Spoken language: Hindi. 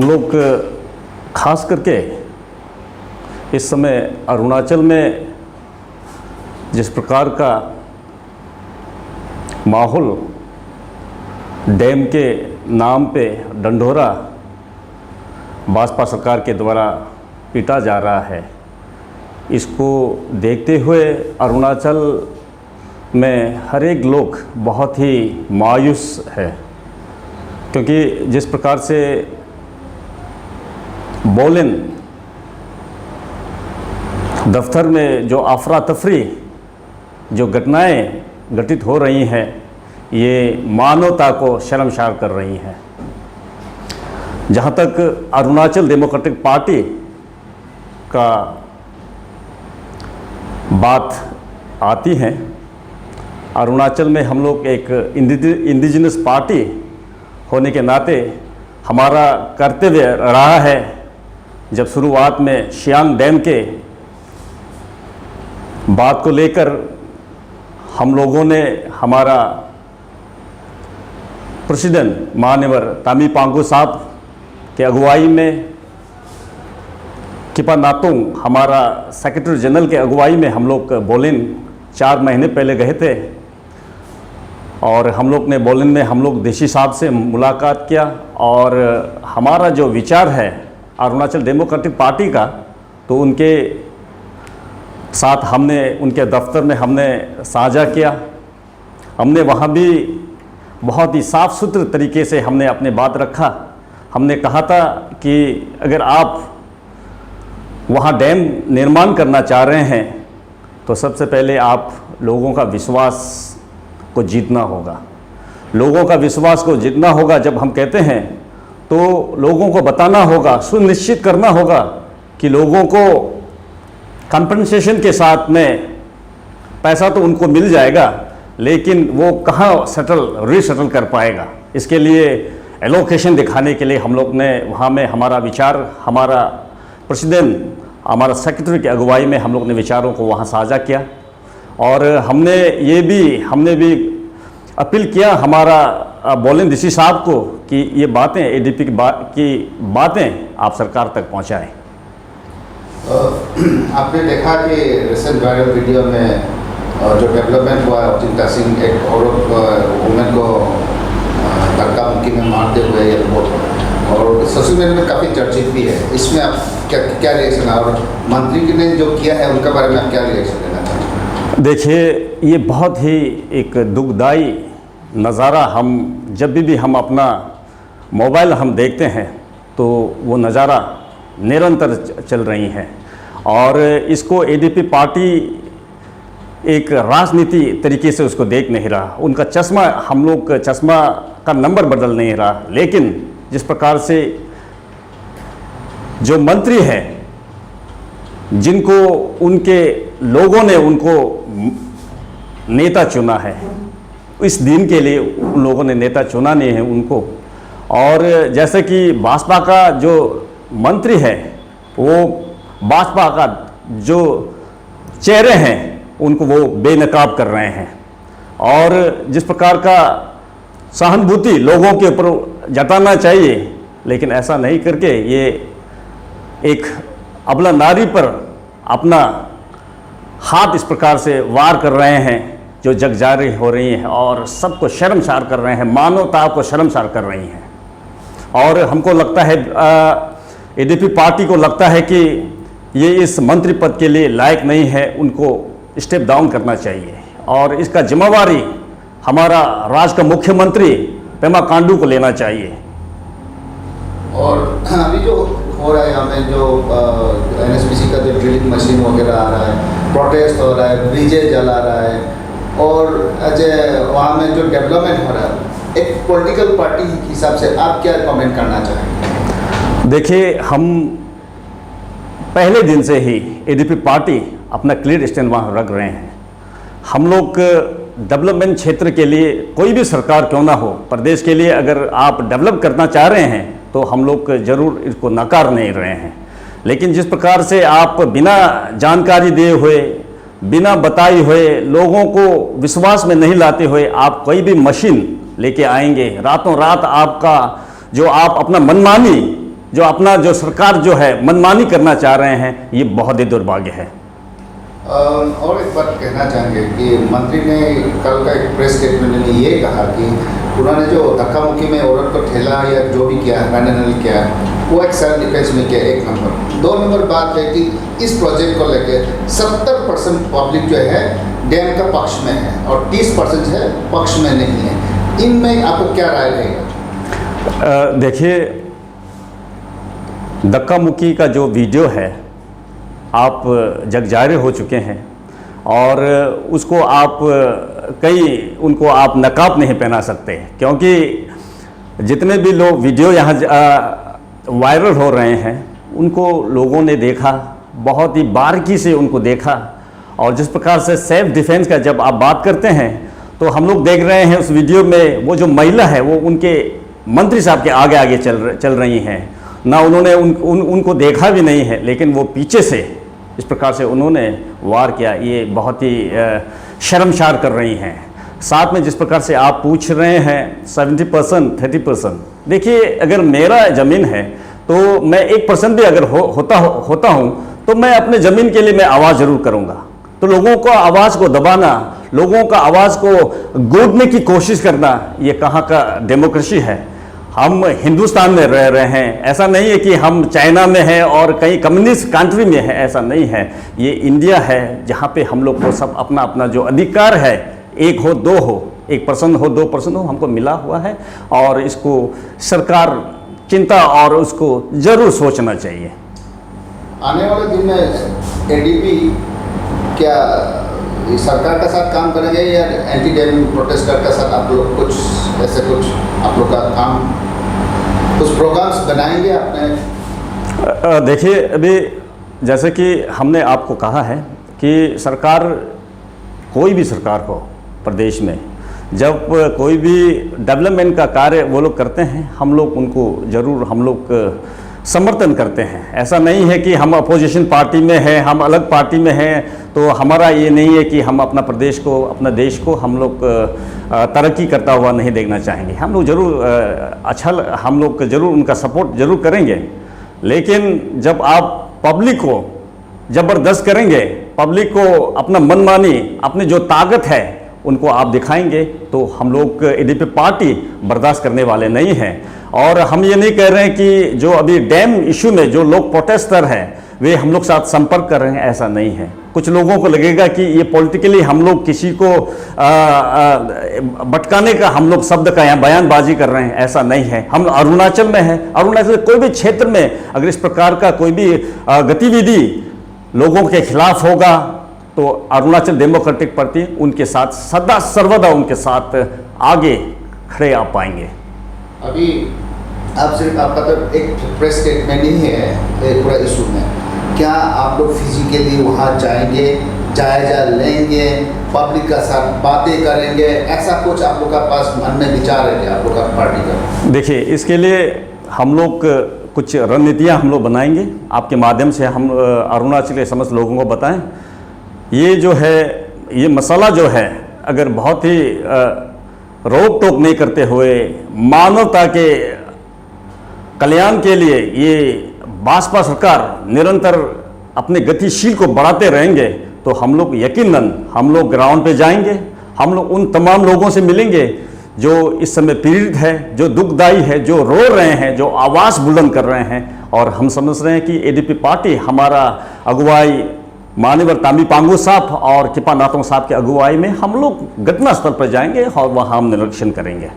हम लोग खास करके इस समय अरुणाचल में जिस प्रकार का माहौल डैम के नाम पे डंडोरा भाजपा सरकार के द्वारा पीटा जा रहा है, इसको देखते हुए अरुणाचल में हर एक लोग बहुत ही मायूस है। क्योंकि जिस प्रकार से बोलिन दफ्तर में जो अफरा तफरी जो घटनाएं घटित हो रही हैं, ये मानवता को शर्मसार कर रही हैं। जहाँ तक अरुणाचल डेमोक्रेटिक पार्टी का बात आती है, अरुणाचल में हम लोग एक इंडिजिनस पार्टी होने के नाते हमारा कर्तव्य रहा है। जब शुरुआत में सियांग डैम के बात को लेकर हम लोगों ने हमारा प्रेसिडेंट माननीय तामी पांगु साहब के अगुवाई में, किपा नातुंग हमारा सेक्रेटरी जनरल के अगुवाई में हम लोग बोलिन 4 महीने पहले गए थे और हम लोग ने बोलिन में हम लोग देशी साहब से मुलाकात किया और हमारा जो विचार है अरुणाचल डेमोक्रेटिक पार्टी का, तो उनके साथ हमने उनके दफ्तर में हमने साझा किया। हमने वहाँ भी बहुत ही साफ सुथरे तरीके से हमने अपने बात रखा। हमने कहा था कि अगर आप वहाँ डैम निर्माण करना चाह रहे हैं तो सबसे पहले आप लोगों का विश्वास को जीतना होगा। लोगों का विश्वास को जीतना होगा जब हम कहते हैं तो लोगों को बताना होगा, सुनिश्चित करना होगा कि लोगों को कंपनसेशन के साथ में पैसा तो उनको मिल जाएगा, लेकिन वो कहाँ रीसेटल कर पाएगा। इसके लिए एलोकेशन दिखाने के लिए हम लोग ने वहाँ में हमारा विचार, हमारा प्रेसिडेंट, हमारा सेक्रेटरी की अगुवाई में हम लोग ने विचारों को वहाँ साझा किया। और हमने भी अपील किया हमारा बोलिन डीसी साहब को कि ये बातें एडीपी की बातें आप सरकार तक पहुँचाएँ। आपने देखा कि रिसेंट वायरल वीडियो में जो डेवलपमेंट हुआ, चिंता सिंह एक औरत वुमेन को धक्का मुक्की में मारते हुए एयरपोर्ट, और सोशल मीडिया में काफ़ी चर्चित भी है। इसमें आप क्या रिएक्शन है, और मंत्री ने जो किया है उनके बारे में आप क्या रिएक्शन देना चाहते हैं? देखिए, ये बहुत ही एक दुखदाई नज़ारा हम जब भी हम अपना मोबाइल हम देखते हैं तो वो नज़ारा निरंतर चल रही हैं। और इसको एडीपी पार्टी एक राजनीति तरीके से उसको देख नहीं रहा। उनका चश्मा, हम लोग चश्मा का नंबर बदल नहीं रहा। लेकिन जिस प्रकार से जो मंत्री हैं, जिनको उनके लोगों ने उनको नेता चुना है, इस दिन के लिए उन लोगों ने नेता चुना नहीं है उनको। और जैसे कि भाजपा का जो मंत्री है, वो भाजपा का जो चेहरे हैं उनको वो बेनकाब कर रहे हैं। और जिस प्रकार का सहानुभूति लोगों के ऊपर जताना चाहिए, लेकिन ऐसा नहीं करके ये एक अबला नारी पर अपना हाथ इस प्रकार से वार कर रहे हैं, जो जगजारी हो रही हैं और सबको शर्मसार कर रहे हैं, मानवता को शर्मसार कर रही हैं। और हमको लगता है, एडीपी पार्टी को लगता है कि ये इस मंत्री पद के लिए लायक नहीं है, उनको स्टेप डाउन करना चाहिए। और इसका जिम्मेवारी हमारा राज्य का मुख्यमंत्री पेमा खांडू को लेना चाहिए। और अभी जो हो रहा है, हमें जो एनएचपीसी का जो ड्रिलिंग मशीन वगैरह आ रहा है, प्रोटेस्ट हो रहा है, ब्रिजेज जला रहा है, और वहाँ में जो डेवलपमेंट हो रहा है, एक पॉलिटिकल पार्टी के हिसाब से आप क्या कमेंट करना चाहेंगे? देखिए, हम पहले दिन से ही एडीपी पार्टी अपना क्लियर स्टैंड वहाँ रख रहे हैं। हम लोग डेवलपमेंट क्षेत्र के लिए, कोई भी सरकार क्यों ना हो, प्रदेश के लिए अगर आप डेवलप करना चाह रहे हैं तो हम लोग ज़रूर इसको नकार नहीं रहे हैं। लेकिन जिस प्रकार से आप बिना जानकारी दिए हुए, बिना बताए हुए, लोगों को विश्वास में नहीं लाते हुए आप कोई भी मशीन लेके आएंगे, रातों रात आपका जो आप अपना मनमानी जो अपना जो सरकार जो है मनमानी करना चाह रहे हैं, ये बहुत ही दुर्भाग्य है। और एक बात कहना चाहेंगे कि मंत्री ने कल का एक प्रेस स्टेटमेंट में ये कहा कि उन्होंने जो धक्का मुक्की में औरत को ठेला या जो भी किया मैंने किया वो एक सेल्फ डिफेंस में किया, 1 नंबर। 2 नंबर बात है कि इस प्रोजेक्ट को लेकर 70% पब्लिक जो है डैम का पक्ष में है और 30% है पक्ष में नहीं है। इनमें आपको क्या राय रहेगा? देखिए, धक्का मुक्की का जो वीडियो है आप जग जाहिर हो चुके हैं और उसको आप उनको आप नकाब नहीं पहना सकते, क्योंकि जितने भी लोग वीडियो यहाँ वायरल हो रहे हैं उनको लोगों ने देखा, बहुत ही बारीकी से उनको देखा। और जिस प्रकार से सेल्फ डिफेंस का जब आप बात करते हैं तो हम लोग देख रहे हैं उस वीडियो में वो जो महिला है वो उनके मंत्री साहब के आगे आगे चल रही हैं, ना उन्होंने उनको देखा भी नहीं है, लेकिन वो पीछे से इस प्रकार से उन्होंने वार किया। ये बहुत ही शर्मसार कर रही हैं। साथ में जिस प्रकार से आप पूछ रहे हैं 70% 30%, देखिए अगर मेरा ज़मीन है तो मैं 1% भी अगर होता हूँ तो मैं अपने ज़मीन के लिए मैं आवाज़ ज़रूर करूँगा। तो लोगों को आवाज़ को दबाना, लोगों का आवाज़ को गोदने की कोशिश करना, ये कहाँ का डेमोक्रेसी है? हम हिंदुस्तान में रह रहे हैं, ऐसा नहीं है कि हम चाइना में हैं और कहीं कम्युनिस्ट कंट्री में है, ऐसा नहीं है। ये इंडिया है जहाँ पे हम लोग को सब अपना अपना जो अधिकार है, 1 हो 2 हो, 1% हो 2% हो, हमको मिला हुआ है और इसको सरकार चिंता और उसको ज़रूर सोचना चाहिए। आने वाले दिन में एडीपी क्या सरकार का साथ काम करेंगे या एंटी डैम प्रोटेस्टर का साथ आप लोग कुछ ऐसे कुछ आप लोग का काम कुछ प्रोग्राम्स बनाएंगे आपने? देखिए, अभी जैसे कि हमने आपको कहा है कि सरकार, कोई भी सरकार हो प्रदेश में, जब कोई भी डेवलपमेंट का कार्य वो लोग करते हैं, हम लोग उनको ज़रूर समर्थन करते हैं। ऐसा नहीं है कि हम अपोजिशन पार्टी में हैं, हम अलग पार्टी में हैं तो हमारा ये नहीं है कि हम अपना प्रदेश को, अपना देश को हम लोग तरक्की करता हुआ नहीं देखना चाहेंगे। हम लोग ज़रूर हम लोग ज़रूर उनका सपोर्ट ज़रूर करेंगे, लेकिन जब आप पब्लिक को ज़बरदस्त करेंगे, पब्लिक को अपना मनमानी, अपनी जो ताकत है उनको आप दिखाएंगे, तो हम लोग एडीपी पार्टी बर्दाश्त करने वाले नहीं हैं। और हम ये नहीं कह रहे हैं कि जो अभी डैम इशू में जो लोग प्रोटेस्टर हैं वे हम लोग साथ संपर्क कर रहे हैं, ऐसा नहीं है। कुछ लोगों को लगेगा कि ये पॉलिटिकली हम लोग किसी को भटकाने का हम लोग शब्द का यहाँ बयानबाजी कर रहे हैं, ऐसा नहीं है। हम अरुणाचल में हैं, अरुणाचल कोई भी क्षेत्र में अगर इस प्रकार का कोई भी गतिविधि लोगों के खिलाफ होगा तो अरुणाचल डेमोक्रेटिक पार्टी उनके साथ सदा सर्वदा उनके साथ आगे खड़े आ पाएंगे। अभी आप सिर्फ आपका तो एक प्रेस स्टेटमेंट ही है पूरा इशू में, क्या आप लोग फिजिकली वहाँ जाएंगे, जायजा लेंगे, पब्लिक का साथ बातें करेंगे, ऐसा कुछ आप लोग का पास मन में विचार है क्या आप लोग का पार्टी का? देखिए, इसके लिए हम लोग कुछ रणनीतियाँ हम लोग बनाएंगे, आपके माध्यम से हम अरुणाचल के समस्त लोगों को बताएं। ये जो है, ये मसला जो है, अगर बहुत ही रोक टोक नहीं करते हुए मानवता के कल्याण के लिए ये भाजपा सरकार निरंतर अपने गतिशील को बढ़ाते रहेंगे तो हम लोग यकीनन हम लोग ग्राउंड पे जाएंगे, हम लोग उन तमाम लोगों से मिलेंगे जो इस समय पीड़ित है, जो दुखदाई है, जो रो रहे हैं, जो आवाज़ बुलंद कर रहे हैं। और हम समझ रहे हैं कि एडीपी पार्टी, हमारा अगुवाई माननीय तामी पांगु साहब और किपा नातोंग साहब के अगुवाई में हम लोग घटनास्थल पर जाएंगे और वहाँ हम निरीक्षण करेंगे।